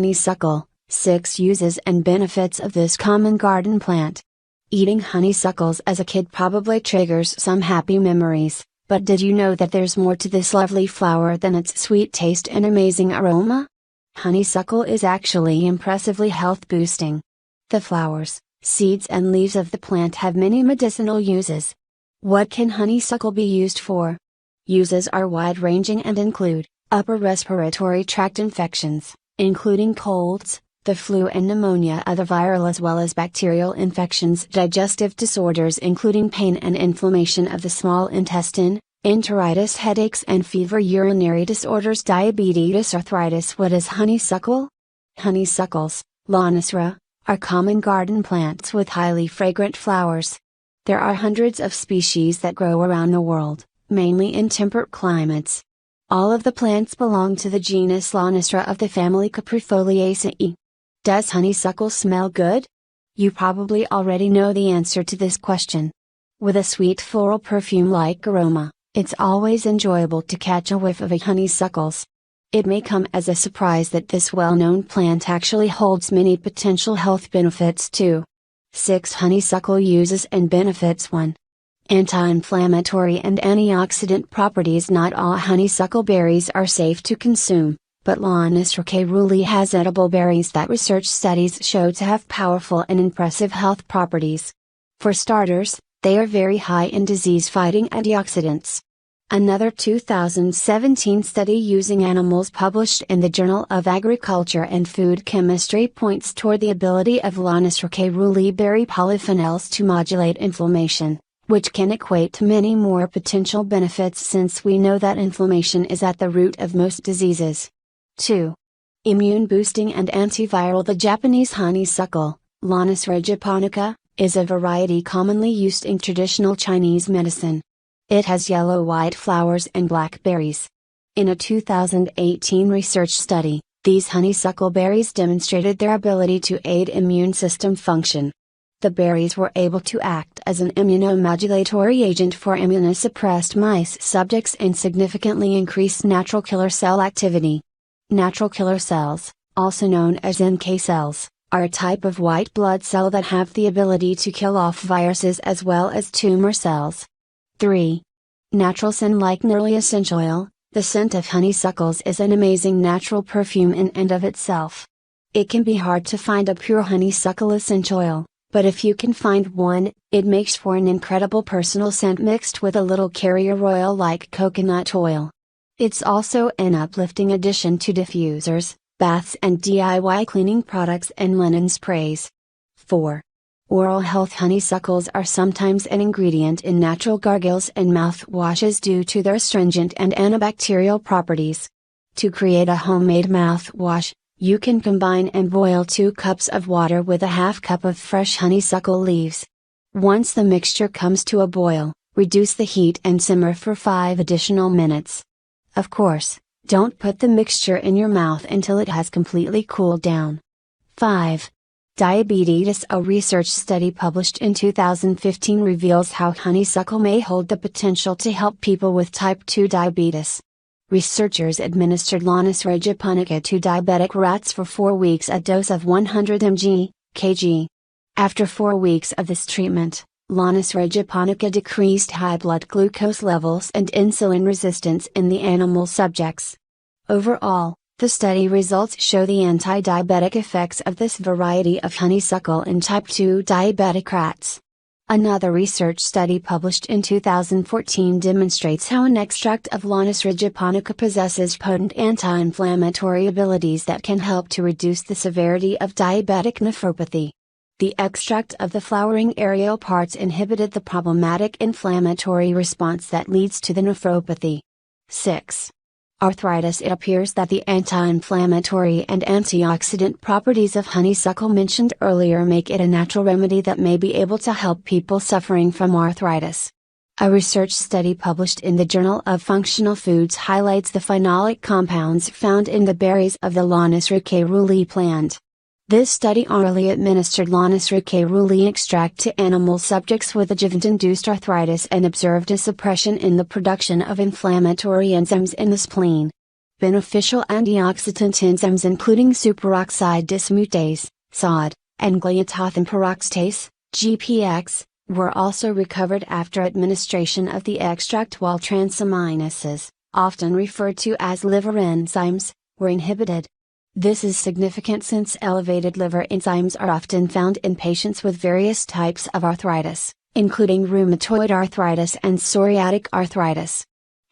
honeysuckle. 6 uses and benefits of this common garden plant. Eating honeysuckles as a kid probably triggers some happy memories, but did you know that there's more to this lovely flower than its sweet taste and amazing aroma? Honeysuckle is actually impressively health boosting. The flowers, seeds and leaves of the plant have many medicinal uses. What can honeysuckle be used for? Uses are wide-ranging and include upper respiratory tract infections, including colds, the flu and pneumonia, other viral as well as bacterial infections, digestive disorders including pain and inflammation of the small intestine, enteritis, headaches and fever, urinary disorders, diabetes, arthritis. What is honeysuckle? Honeysuckles, Lonicera, are common garden plants with highly fragrant flowers. There are hundreds of species that grow around the world, mainly in temperate climates. All of the plants belong to the genus Lonicera of the family Caprifoliaceae. Does honeysuckle smell good? You probably already know the answer to this question. With a sweet floral perfume-like aroma, it's always enjoyable to catch a whiff of a honeysuckles. It may come as a surprise that this well-known plant actually holds many potential health benefits too. 6 honeysuckle uses and benefits. 1. Anti-inflammatory and antioxidant properties. Not all honeysuckle berries are safe to consume, but Lonicera caerulea has edible berries that research studies show to have powerful and impressive health properties. For starters, they are very high in disease-fighting antioxidants. Another 2017 study using animals published in the Journal of Agriculture and Food Chemistry points toward the ability of Lonicera caerulea berry polyphenols to modulate inflammation, which can equate to many more potential benefits since we know that inflammation is at the root of most diseases. 2. Immune boosting and antiviral. The Japanese honeysuckle, Lonicera japonica, is a variety commonly used in traditional Chinese medicine. It has yellow-white flowers and black berries. In a 2018 research study, these honeysuckle berries demonstrated their ability to aid immune system function. The berries were able to act as an immunomodulatory agent for immunosuppressed mice subjects and significantly increase natural killer cell activity. Natural killer cells, also known as NK cells, are a type of white blood cell that have the ability to kill off viruses as well as tumor cells. 3. Natural scent-like neroli essential oil. The scent of honeysuckles is an amazing natural perfume in and of itself. It can be hard to find a pure honeysuckle essential oil, but if you can find one, it makes for an incredible personal scent mixed with a little carrier oil like coconut oil. It's also an uplifting addition to diffusers, baths and DIY cleaning products and linen sprays. 4. Oral health. Honeysuckles are sometimes an ingredient in natural gargles and mouthwashes due to their astringent and antibacterial properties. To create a homemade mouthwash, you can combine and boil 2 cups of water with a half cup of fresh honeysuckle leaves. Once the mixture comes to a boil, reduce the heat and simmer for 5 additional minutes. Of course, don't put the mixture in your mouth until it has completely cooled down. 5. Diabetes. A research study published in 2015 reveals how honeysuckle may hold the potential to help people with type 2 diabetes. Researchers administered Lonicera japonica to diabetic rats for 4 weeks, a dose of 100 mg/kg. After 4 weeks of this treatment, Lonicera japonica decreased high blood glucose levels and insulin resistance in the animal subjects. Overall, the study results show the anti-diabetic effects of this variety of honeysuckle in type 2 diabetic rats. Another research study published in 2014 demonstrates how an extract of Lonicera japonica possesses potent anti-inflammatory abilities that can help to reduce the severity of diabetic nephropathy. The extract of the flowering aerial parts inhibited the problematic inflammatory response that leads to the nephropathy. 6. Arthritis. It appears that the anti-inflammatory and antioxidant properties of honeysuckle mentioned earlier make it a natural remedy that may be able to help people suffering from arthritis. A research study published in the Journal of Functional Foods highlights the phenolic compounds found in the berries of the Lonicera caerulea plant. This study orally administered Lonicera caerulea extract to animal subjects with adjuvant-induced arthritis and observed a suppression in the production of inflammatory enzymes in the spleen. Beneficial antioxidant enzymes including superoxide dismutase, SOD, and gliadothin peroxidase, GPX, were also recovered after administration of the extract, while transaminases, often referred to as liver enzymes, were inhibited. This is significant since elevated liver enzymes are often found in patients with various types of arthritis, including rheumatoid arthritis and psoriatic arthritis.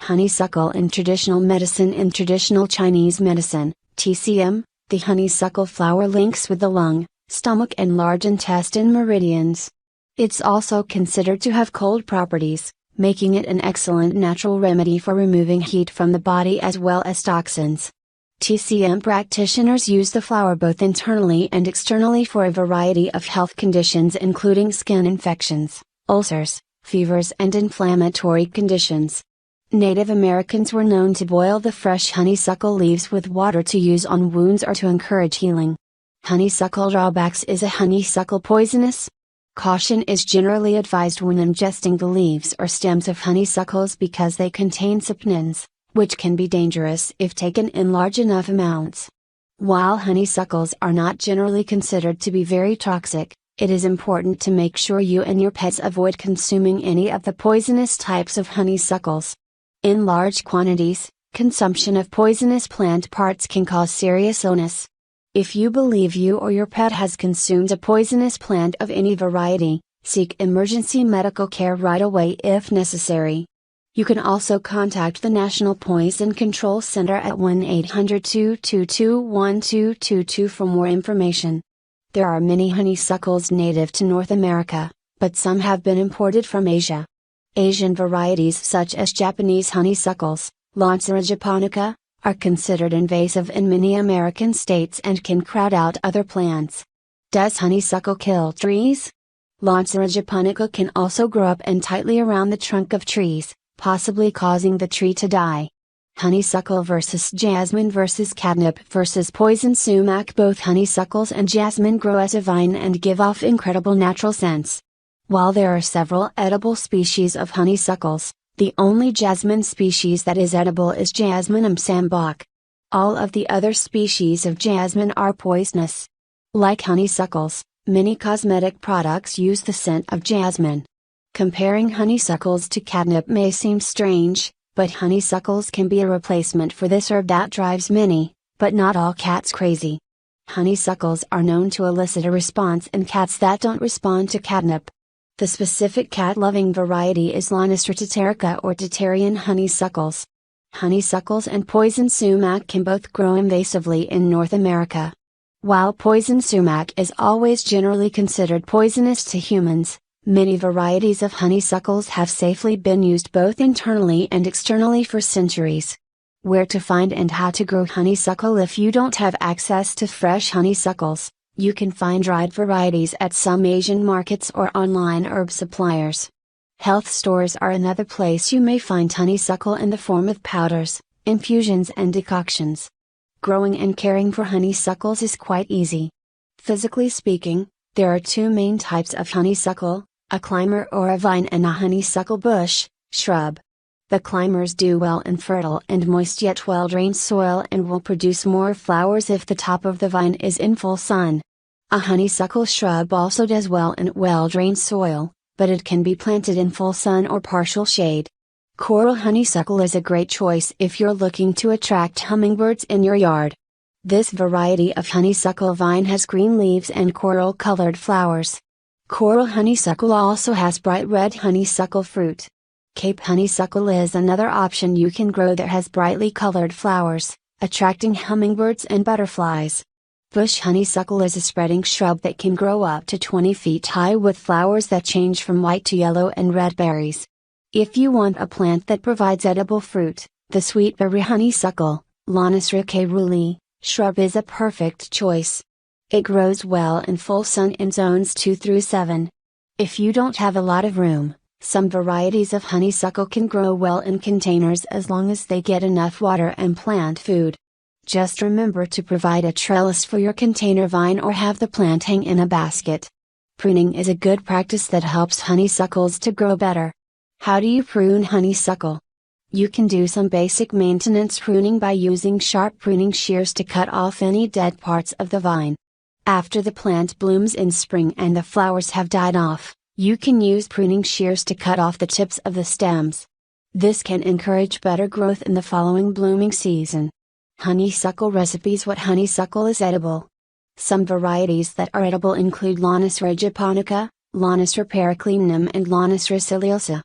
Honeysuckle in traditional medicine. In traditional Chinese medicine, TCM, the honeysuckle flower links with the lung, stomach and large intestine meridians. It's also considered to have cold properties, making it an excellent natural remedy for removing heat from the body as well as toxins. TCM practitioners use the flower both internally and externally for a variety of health conditions including skin infections, ulcers, fevers and inflammatory conditions. Native Americans were known to boil the fresh honeysuckle leaves with water to use on wounds or to encourage healing. Honeysuckle drawbacks. Is a honeysuckle poisonous? Caution is generally advised when ingesting the leaves or stems of honeysuckles because they contain saponins, which can be dangerous if taken in large enough amounts. While honeysuckles are not generally considered to be very toxic, it is important to make sure you and your pets avoid consuming any of the poisonous types of honeysuckles. In large quantities, consumption of poisonous plant parts can cause serious illness. If you believe you or your pet has consumed a poisonous plant of any variety, seek emergency medical care right away if necessary. You can also contact the National Poison Control Center at 1-800-222-1222 for more information. There are many honeysuckles native to North America, but some have been imported from Asia. Asian varieties such as Japanese honeysuckles, Lonicera japonica, are considered invasive in many American states and can crowd out other plants. Does honeysuckle kill trees? Lonicera japonica can also grow up and tightly around the trunk of trees, possibly causing the tree to die. Honeysuckle versus jasmine versus catnip versus poison sumac. Both honeysuckles and jasmine grow as a vine and give off incredible natural scents. While there are several edible species of honeysuckles, the only jasmine species that is edible is Jasminum sambac. All of the other species of jasmine are poisonous. Like honeysuckles, many cosmetic products use the scent of jasmine. Comparing honeysuckles to catnip may seem strange, but honeysuckles can be a replacement for this herb that drives many, but not all cats crazy. Honeysuckles are known to elicit a response in cats that don't respond to catnip. The specific cat-loving variety is Lonicera taterica or Tatarian honeysuckles. Honeysuckles and poison sumac can both grow invasively in North America. While poison sumac is always generally considered poisonous to humans, many varieties of honeysuckles have safely been used both internally and externally for centuries. Where to find and how to grow honeysuckle. If you don't have access to fresh honeysuckles, you can find dried varieties at some Asian markets or online herb suppliers. Health stores are another place you may find honeysuckle in the form of powders, infusions and decoctions. Growing and caring for honeysuckles is quite easy. Physically speaking, there are two main types of honeysuckle, a climber or a vine and a honeysuckle bush, shrub. The climbers do well in fertile and moist yet well-drained soil and will produce more flowers if the top of the vine is in full sun. A honeysuckle shrub also does well in well-drained soil, but it can be planted in full sun or partial shade. Coral honeysuckle is a great choice if you're looking to attract hummingbirds in your yard. This variety of honeysuckle vine has green leaves and coral-colored flowers. Coral honeysuckle also has bright red honeysuckle fruit. Cape honeysuckle is another option you can grow that has brightly colored flowers, attracting hummingbirds and butterflies. Bush honeysuckle is a spreading shrub that can grow up to 20 feet high with flowers that change from white to yellow and red berries. If you want a plant that provides edible fruit, the sweetberry honeysuckle, Lonicera caerulea, shrub is a perfect choice. It grows well in full sun in zones 2 through 7. If you don't have a lot of room, some varieties of honeysuckle can grow well in containers as long as they get enough water and plant food. Just remember to provide a trellis for your container vine or have the plant hang in a basket. Pruning is a good practice that helps honeysuckles to grow better. How do you prune honeysuckle? You can do some basic maintenance pruning by using sharp pruning shears to cut off any dead parts of the vine. After the plant blooms in spring and the flowers have died off, you can use pruning shears to cut off the tips of the stems. This can encourage better growth in the following blooming season. Honeysuckle recipes. What honeysuckle is edible? Some varieties that are edible include Lonicera japonica, Lonicera periclinum and Lonicera ciliosa.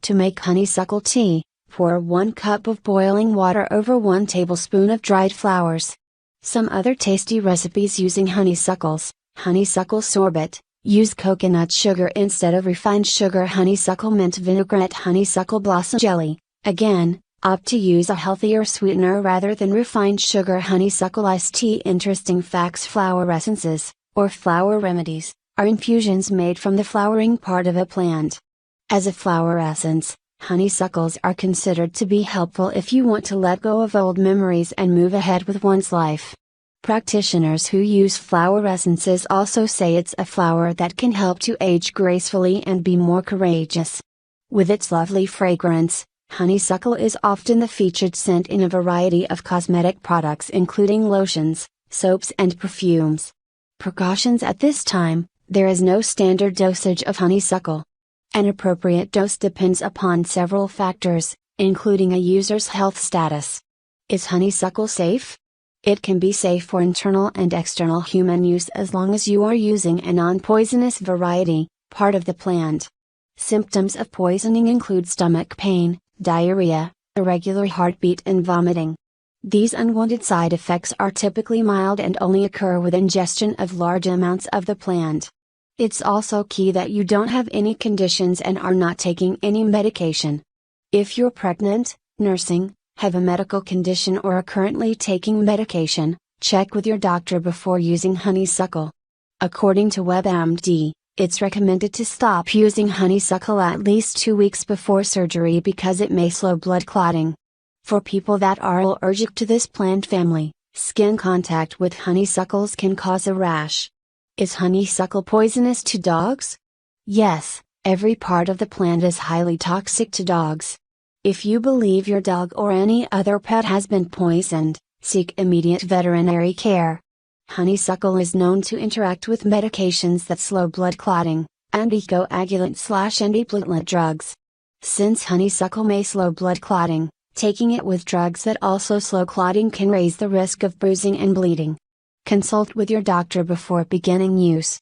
To make honeysuckle tea, pour 1 cup of boiling water over 1 tablespoon of dried flowers. Some other tasty recipes using honeysuckles: honeysuckle sorbet, use coconut sugar instead of refined sugar. Honeysuckle mint vinaigrette. Honeysuckle blossom jelly, again, opt to use a healthier sweetener rather than refined sugar. Honeysuckle iced tea. Interesting facts: flower essences, or flower remedies, are infusions made from the flowering part of a plant. As a flower essence, honeysuckles are considered to be helpful if you want to let go of old memories and move ahead with one's life. Practitioners who use flower essences also say it's a flower that can help to age gracefully and be more courageous. With its lovely fragrance, honeysuckle is often the featured scent in a variety of cosmetic products including lotions, soaps and perfumes. Precautions: at this time, there is no standard dosage of honeysuckle. An appropriate dose depends upon several factors, including a user's health status. Is honeysuckle safe? It can be safe for internal and external human use as long as you are using a non-poisonous variety, part of the plant. Symptoms of poisoning include stomach pain, diarrhea, irregular heartbeat and vomiting. These unwanted side effects are typically mild and only occur with ingestion of large amounts of the plant. It's also key that you don't have any conditions and are not taking any medication. If you're pregnant, nursing, have a medical condition or are currently taking medication, check with your doctor before using honeysuckle. According to WebMD, it's recommended to stop using honeysuckle at least 2 weeks before surgery because it may slow blood clotting. For people that are allergic to this plant family, skin contact with honeysuckles can cause a rash. Is honeysuckle poisonous to dogs? Yes, every part of the plant is highly toxic to dogs. If you believe your dog or any other pet has been poisoned, seek immediate veterinary care. Honeysuckle is known to interact with medications that slow blood clotting, anticoagulant/antiplatelet drugs. Since honeysuckle may slow blood clotting, taking it with drugs that also slow clotting can raise the risk of bruising and bleeding. Consult with your doctor before beginning use.